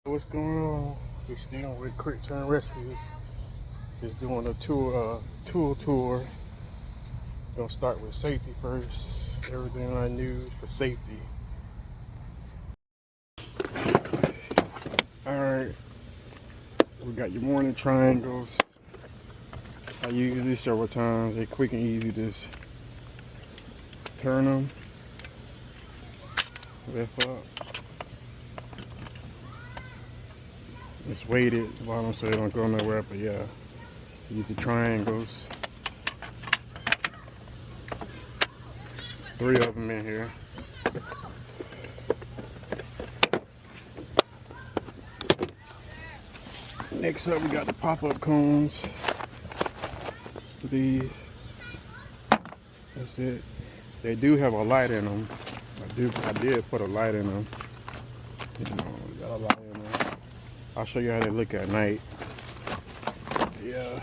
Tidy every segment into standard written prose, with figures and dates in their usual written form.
What's going on? We still with QuickTurn Rescues. Just doing a tool tour. Gonna start with safety first. Everything I need for safety. Alright. We got your morning triangles. I use these several times. They're quick and easy. Just turn them. Lift up. It's weighted at the bottom so they don't go nowhere, but yeah, use the triangles. There's 3 of them in here. Next up, we got the pop-up cones. These. That's it. They do have a light in them. I did put a light in them. You know, got a light in them. I'll show you how they look at night. Yeah,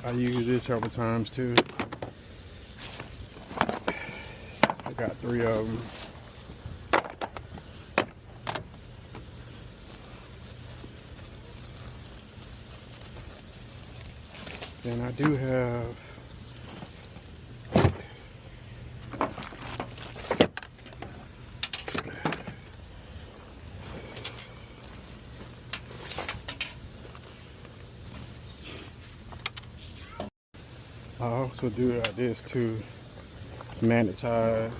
I use this several times too. I got 3 of them. Then I do have I also do like this too. Magnetize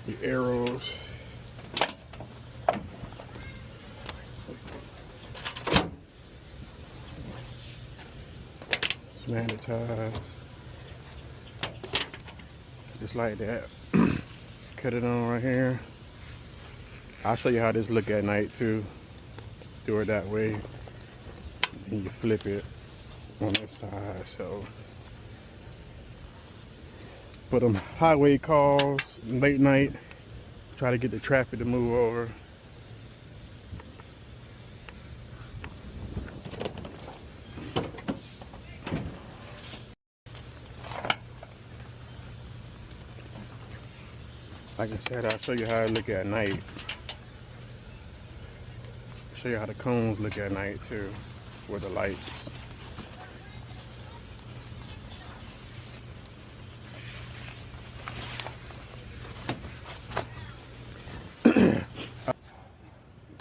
the arrows. It's magnetized. Just like that. Cut it on right here. I'll show you how this look at night too. Do it that way. And you flip it on this side. So for them highway calls late night, try to get the traffic to move over. Like I said, I'll show you how it look at night. Show you how the cones look at night too, with the lights.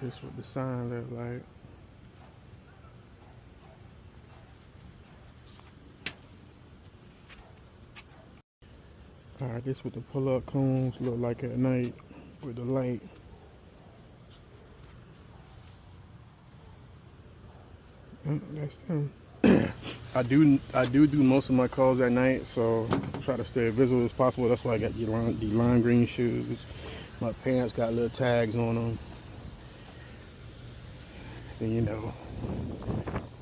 This is what the sign look like. Alright, this is what the pull-up cones look like at night with the light. That's them. I do most of my calls at night, so try to stay as visible as possible. That's why I got the lime green shoes. My pants got little tags on them. And you know,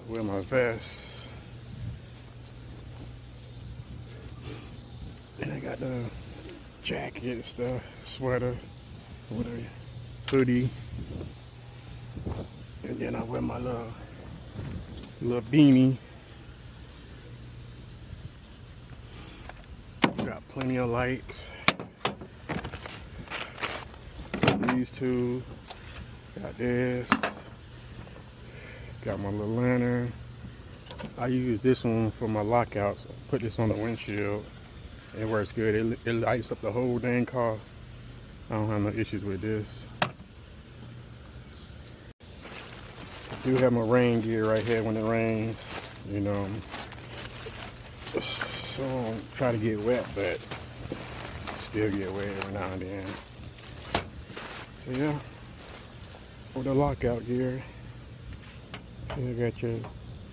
wear my vest. And I got the jacket and stuff, sweater, whatever, hoodie. And then I wear my little beanie. Got plenty of lights. These 2. Got this. Got my little lantern. I use this one for my lockouts. Put this on the windshield. It works good. It lights up the whole dang car. I don't have no issues with this. I do have my rain gear right here when it rains. You know, so I don't try to get wet, but still get wet every now and then. So yeah, for the lockout gear. You got your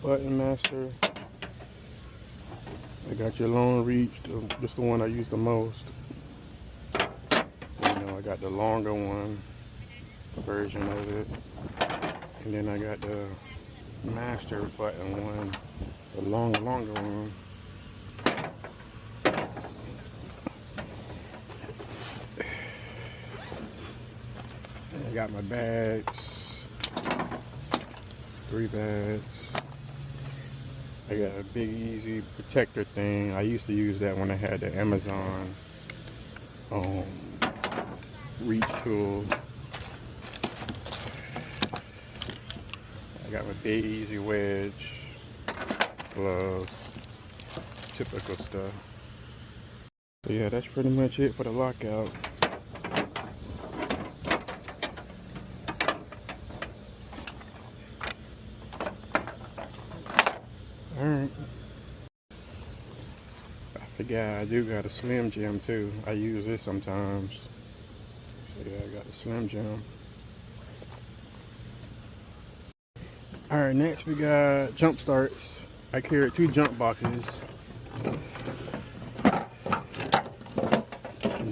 button master. I got your long reach, just the one I use the most. You know, I got the longer one, version of it. And then I got the master button one, the longer one. And I got my bags. 3 bags. I got a big easy protector thing. I used to use that when I had the Amazon reach tool. easy wedge, gloves, typical stuff. So yeah, that's pretty much it for the lockout. Alright. I forgot I do got a Slim Jim too. I use this sometimes. So yeah, I got the Slim Jim. Alright, next we got jump starts. I carry 2 jump boxes.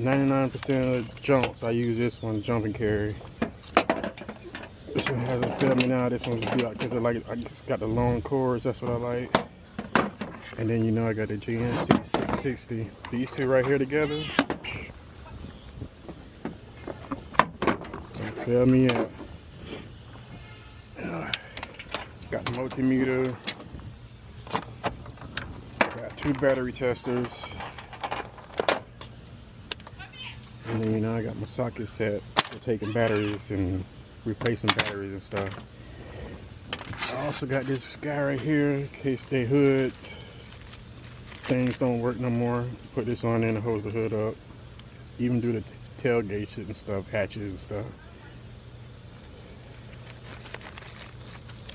99% of the jumps, I use this one, jump and carry. This one hasn't fit me now. This one's be like, because I just got the long cords, that's what I like. And then you know I got the GNC 660. These two right here together. Fill me up. Got the multimeter. Got 2 battery testers. And then you know I got my socket set for taking batteries and replacing batteries and stuff. I also got this guy right here in case the hood things don't work no more. Put this on there and hose the hood up. Even do the tailgates and stuff, hatches and stuff.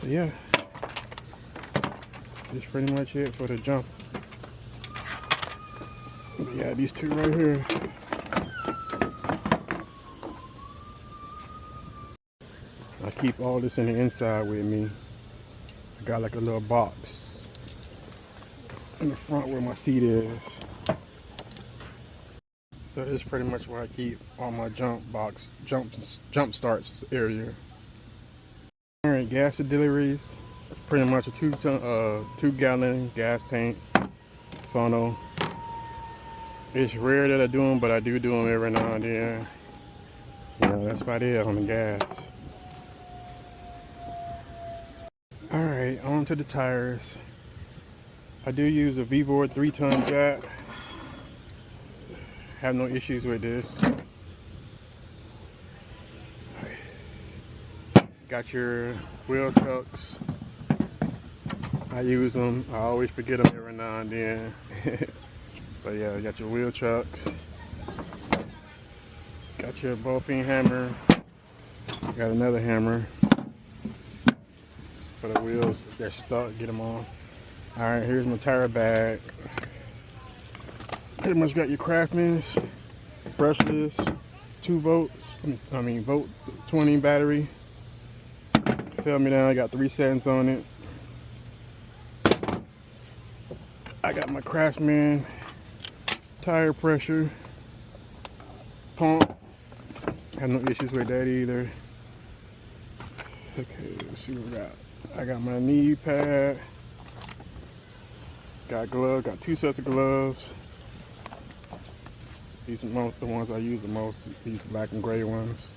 So yeah, that's pretty much it for the jump. But yeah, these 2 right here. I keep all this in the inside with me. I got like a little box in the front where my seat is. So this is pretty much where I keep all my jump jump starts area. Alright, gas deliveries. Pretty much a 2-gallon gas tank funnel. It's rare that I do them, but I do them every now and then. You know, that's about it on the gas. Alright, on to the tires. I do use a V-board 3-ton jack. Have no issues with this. Got your wheel chucks. I use them. I always forget them every now and then. But yeah, you got your wheel chucks. Got your ball-peen hammer. Got another hammer for the wheels. If they're stuck, get them on. Alright, here's my tire bag. Pretty much got your Craftsman's brushless 2 volts. Volt 20 battery. Fell me down. I got 3 settings on it. I got my Craftsman tire pressure pump. Have no issues with that either. Okay, let's see what we got. I got my knee pad. Got gloves. Got 2 sets of gloves. These are the ones I use the most. These black and gray ones.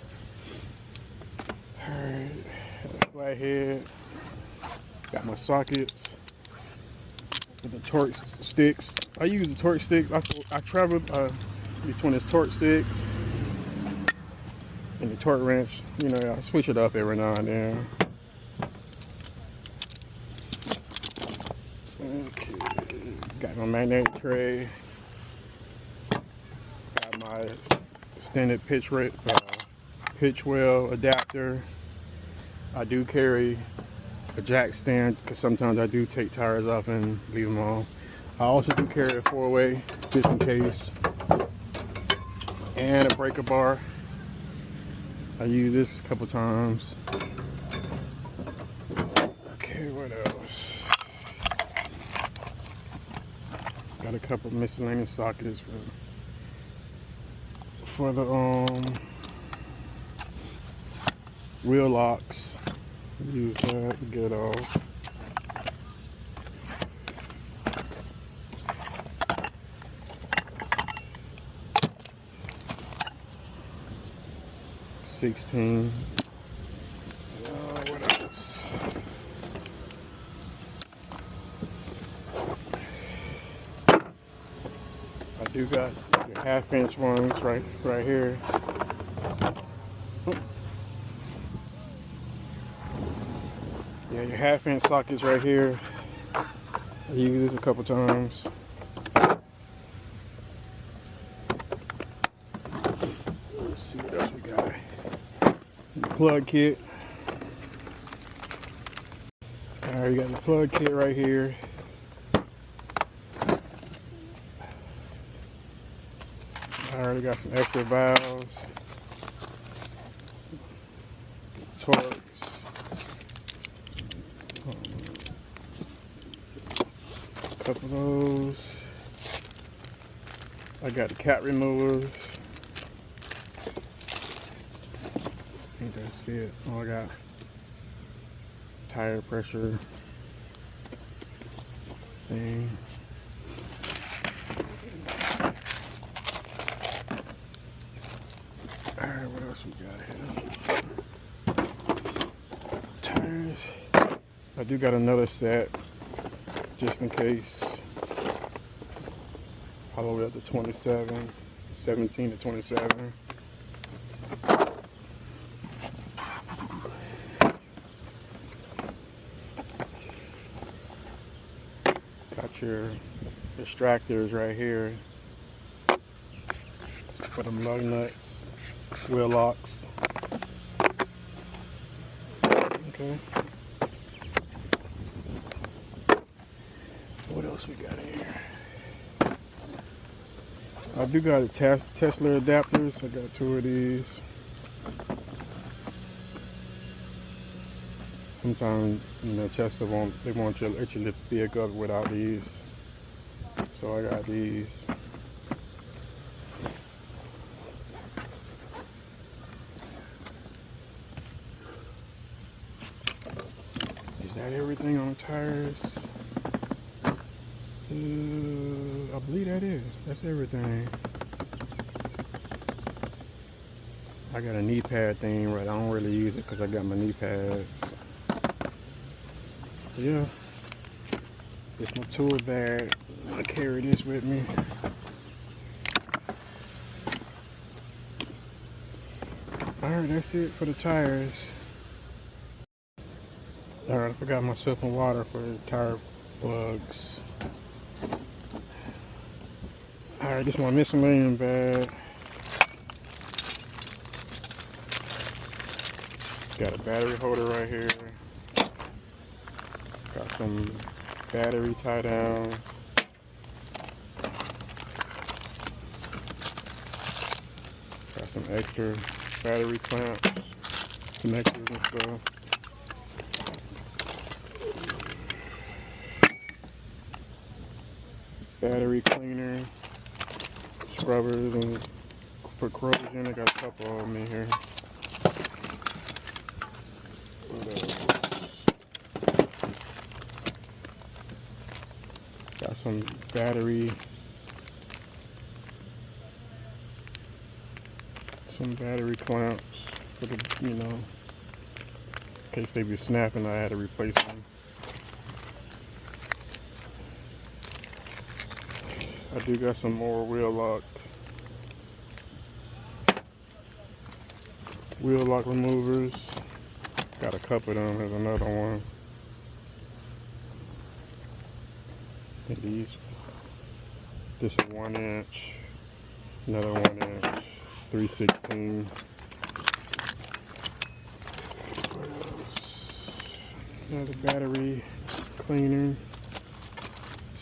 Alright. Flathead. Got my sockets. With the torque sticks. I use the torque sticks. I travel between the torque sticks and the torque wrench. You know, I switch it up every now and then. Okay. Got my magnetic tray. Got my extended pitch wheel adapter. I do carry a jack stand because sometimes I do take tires off and leave them on. I also do carry a 4-way just in case, and a breaker bar. I use this a couple times. Okay, what else? Got a couple miscellaneous sockets for the wheel locks. Use that to get off. $16. What else? I do got the 1/2-inch ones right here. Yeah, your half-inch sockets right here. I used this a couple times. Let's see what else we got. The plug kit. Alright, we got the plug kit right here. I already got some extra valves, torques, a couple of those. I got the cap removers. I think that's it. Oh, I got tire pressure thing. Alright, what else we got here? Tires. I do got another set just in case. All the way up to 27, 17 to 27. Got your distractors right here for them lug nuts, wheel locks. Okay. What else we got here? I do got a Tesla adapters. I got 2 of these. Sometimes, you know, Tesla won't you let you lift the vehicle up without these. So I got these. Is that everything on the tires? I believe that is. That's everything. I got a knee pad thing, right? I don't really use it because I got my knee pads. Yeah. It's my tool bag. I carry this with me. Alright, that's it for the tires. Alright, I forgot my soap and water for the tire plugs. Alright, this is my miscellaneous bag. Got a battery holder right here. Got some battery tie downs. Got some extra battery clamps, connectors and stuff. Battery cleaner, scrubbers, and for corrosion, I got a couple of them in here. Got some battery clamps for the, you know, in case they be snapping, I had to replace them. I do got some more wheel lock removers. Got a couple of them. There's another one. I think this is 1 inch, another 1 inch, 3/16. Another battery cleaner,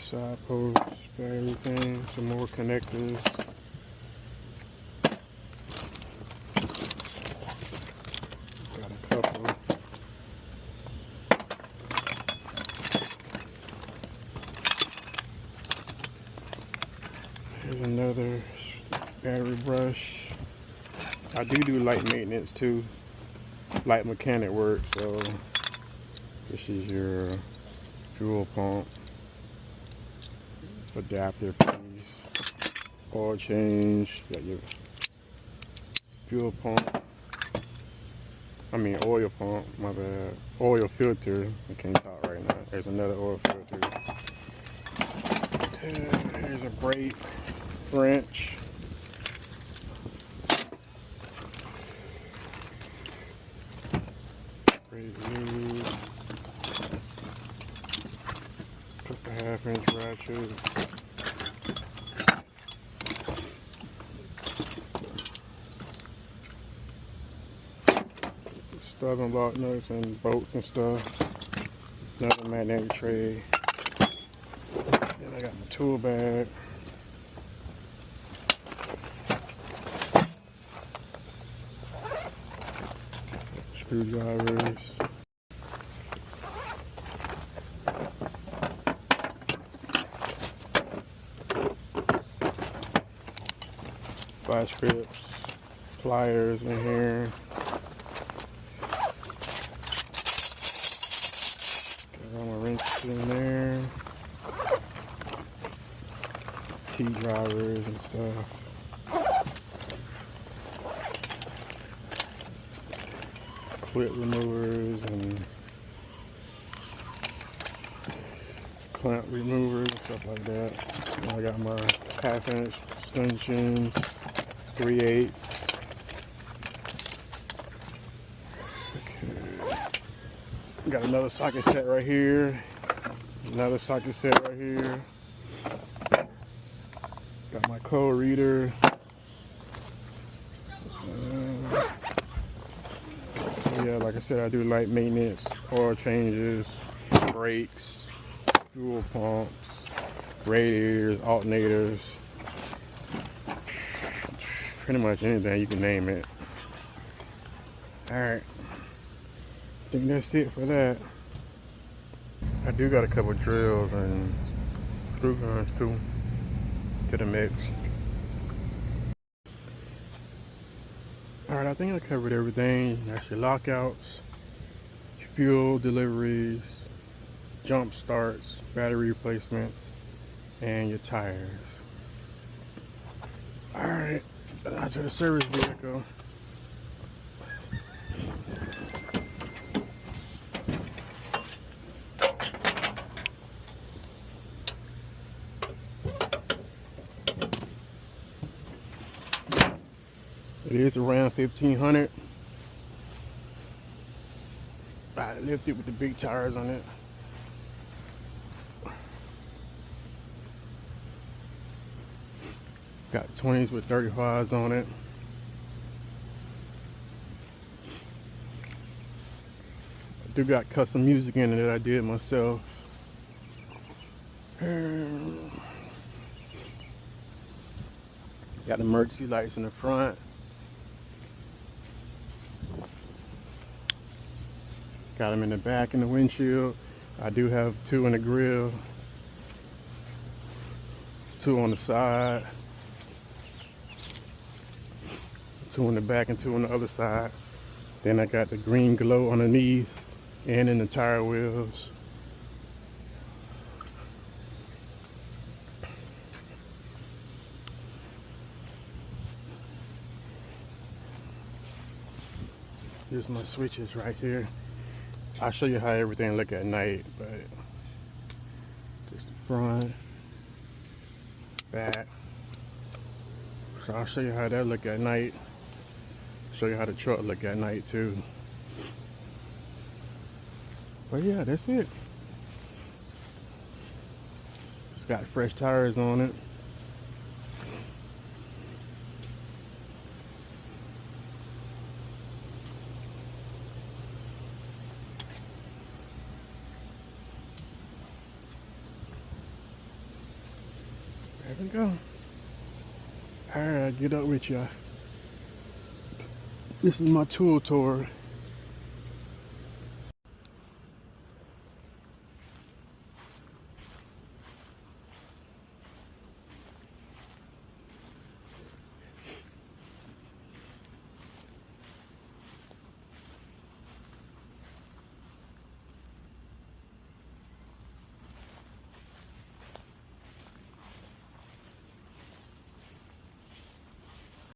side post, battery thing, some more connectors. Got a couple. Here's another battery brush. I do light maintenance too, light mechanic work. So this is your fuel pump adapter piece, oil change. Got your fuel pump. I mean oil pump. My bad. Oil filter. I can't talk right now. There's another oil filter. Here's a brake wrench. Brake lube. 1/2" ratchet. Stubborn lock nuts and bolts and stuff. Another magnetic tray. Then I got my tool bag. Screwdrivers. Vice grips, pliers in here. Got all my wrenches in there. T-drivers and stuff. Clip removers and clamp removers and stuff like that. And I got my 1/2" extensions, 3/8. Okay. Got another socket set right here. Another socket set right here. Got my code reader. Yeah, like I said, I do light maintenance, oil changes, brakes, fuel pumps, radiators, alternators, pretty much anything you can name it. Alright, I think that's it for that. I do got a couple drills and screw guns too to the mix. Alright, I think I covered everything. That's your lockouts, fuel deliveries, jump starts, battery replacements, and your tires. Alright, now to the service vehicle. It is around 1,500. I lifted with the big tires on it. Got 20s with 35s on it. I do got custom music in it that I did myself. Got the emergency lights in the front. Got them in the back in the windshield. I do have 2 in the grill, 2 on the side, 2 in the back and 2 on the other side. Then I got the green glow underneath and in the tire wheels. Here's my switches right here. I'll show you how everything look at night, but just the front, back. So I'll show you how that look at night. Show you how the truck look at night too. But yeah, that's it. Just got fresh tires on it. There we go. Alright, get up with y'all. This is my tool tour.